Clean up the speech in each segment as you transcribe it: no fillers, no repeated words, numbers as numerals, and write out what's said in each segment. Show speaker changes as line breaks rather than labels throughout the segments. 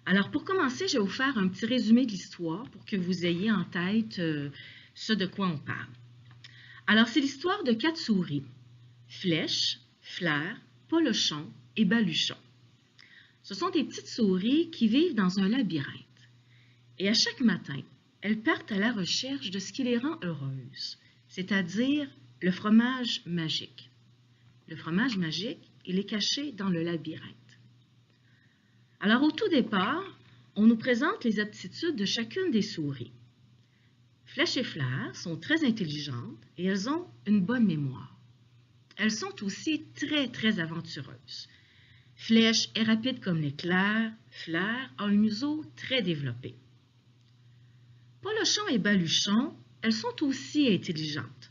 Alors, pour commencer, je vais vous faire un petit résumé de l'histoire pour que vous ayez en tête ce de quoi on parle. Alors, c'est l'histoire de 4 souris, Flèche, Flair, Polochon et Baluchon. Ce sont des petites souris qui vivent dans un labyrinthe. Et à chaque matin, elles partent à la recherche de ce qui les rend heureuses, c'est-à-dire le fromage magique. Le fromage magique, il est caché dans le labyrinthe. Alors, au tout départ, on nous présente les aptitudes de chacune des souris. Flèche et Flair sont très intelligentes et elles ont une bonne mémoire. Elles sont aussi très aventureuses. Flèche est rapide comme l'éclair, Flair a un museau très développé. Polochon et Baluchon, elles sont aussi intelligentes.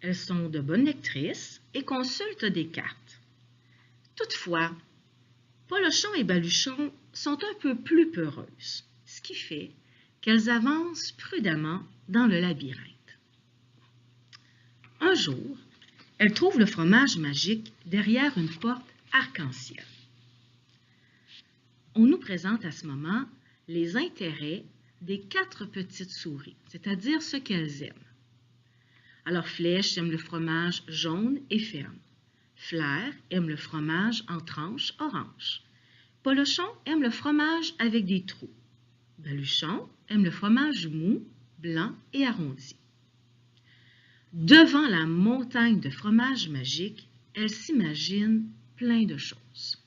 Elles sont de bonnes lectrices et consultent des cartes. Toutefois, Polochon et Baluchon sont un peu plus peureuses, ce qui fait qu'elles avancent prudemment dans le labyrinthe. Un jour, elles trouvent le fromage magique derrière une porte arc-en-ciel. On nous présente à ce moment les intérêts des 4 petites souris, c'est-à-dire ce qu'elles aiment. Alors, Flèche aime le fromage jaune et ferme. Flair aime le fromage en tranches orange. Polochon aime le fromage avec des trous. Baluchon aime le fromage mou, blanc et arrondi. Devant la montagne de fromage magique, elle s'imagine plein de choses.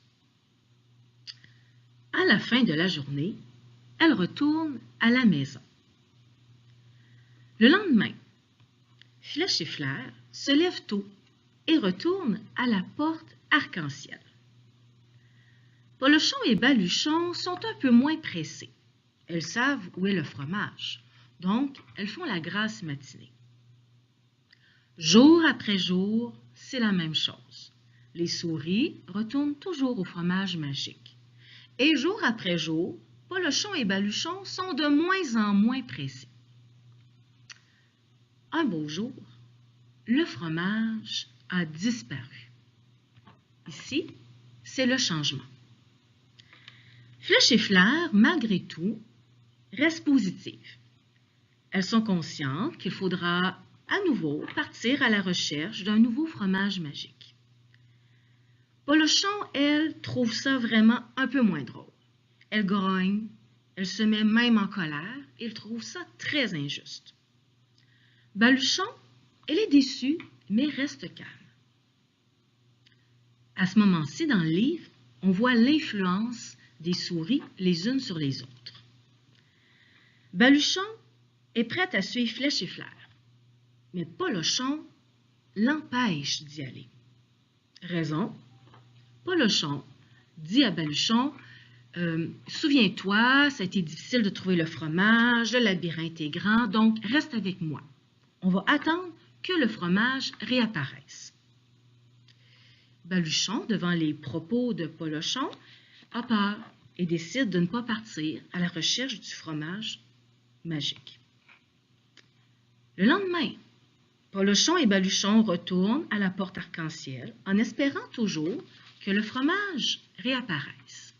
À la fin de la journée, elle retourne à la maison. Le lendemain, Flèche et Flair se lèvent tôt et retournent à la porte arc-en-ciel. Polochon et Baluchon sont un peu moins pressés. Elles savent où est le fromage, donc elles font la grasse matinée. Jour après jour, c'est la même chose. Les souris retournent toujours au fromage magique. Et jour après jour, Polochon et Baluchon sont de moins en moins pressés. Un beau jour, le fromage a disparu. Ici, c'est le changement. Flèche et Flair, malgré tout, restent positives. Elles sont conscientes qu'il faudra à nouveau partir à la recherche d'un nouveau fromage magique. Polochon, elle, trouve ça vraiment un peu moins drôle. Elle grogne, elle se met même en colère et elle trouve ça très injuste. Baluchon, elle est déçue, mais reste calme. À ce moment-ci, dans le livre, on voit l'influence des souris les unes sur les autres. Baluchon est prête à suivre Flèche et Flair, mais Polochon l'empêche d'y aller. Raison, Polochon dit à Baluchon « Souviens-toi, ça a été difficile de trouver le fromage, le labyrinthe est grand, donc reste avec moi. On va attendre que le fromage réapparaisse. » Baluchon, devant les propos de Polochon, a peur et décide de ne pas partir à la recherche du fromage magique. Le lendemain, Polochon et Baluchon retournent à la porte arc-en-ciel en espérant toujours que le fromage réapparaisse.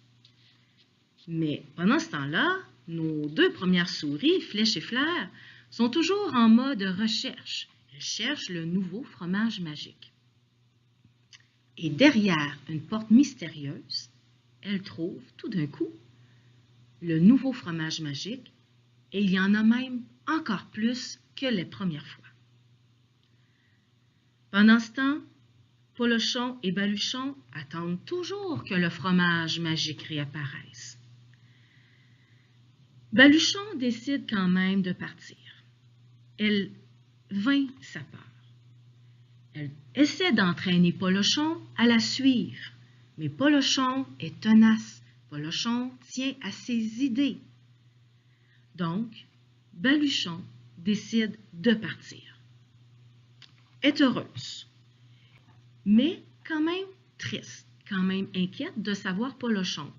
Mais pendant ce temps-là, nos 2 premières souris, Flèche et Flair, sont toujours en mode recherche. Elles cherchent le nouveau fromage magique. Et derrière une porte mystérieuse, elles trouvent tout d'un coup le nouveau fromage magique et il y en a même encore plus que les premières fois. Pendant ce temps, Polochon et Baluchon attendent toujours que le fromage magique réapparaisse. Baluchon décide quand même de partir. Elle vainc sa peur. Elle essaie d'entraîner Polochon à la suivre, mais Polochon est tenace. Polochon tient à ses idées. Donc, Baluchon décide de partir. Elle est heureuse, mais quand même triste, quand même inquiète de savoir Polochon,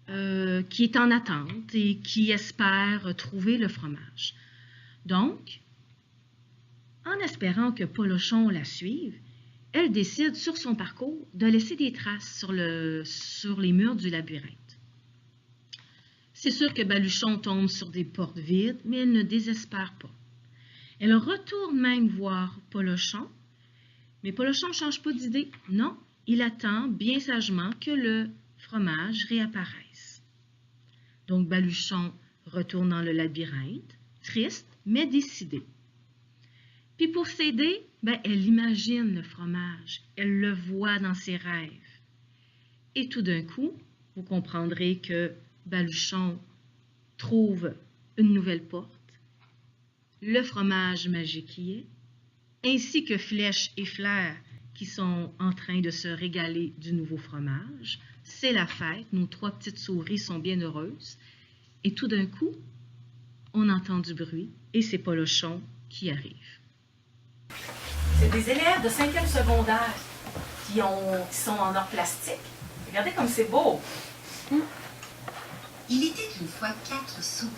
qui est en attente et qui espère trouver le fromage. Donc, en espérant que Polochon la suive, elle décide sur son parcours de laisser des traces sur les murs du labyrinthe. C'est sûr que Baluchon tombe sur des portes vides, mais elle ne désespère pas. Elle retourne même voir Polochon, mais Polochon ne change pas d'idée. Non, il attend bien sagement que le fromage réapparaisse. Donc Baluchon retourne dans le labyrinthe, triste mais décidé. Puis pour s'aider, elle imagine le fromage, elle le voit dans ses rêves. Et tout d'un coup, vous comprendrez que Baluchon trouve une nouvelle porte, le fromage magique y est, ainsi que Flèche et Flair qui sont en train de se régaler du nouveau fromage. C'est la fête, nos 3 petites souris sont bien heureuses. Et tout d'un coup, on entend du bruit et c'est Polochon qui arrive.
C'est des élèves de 5e secondaire qui sont en art plastique. Regardez comme c'est beau.
Il était une fois 4 souris.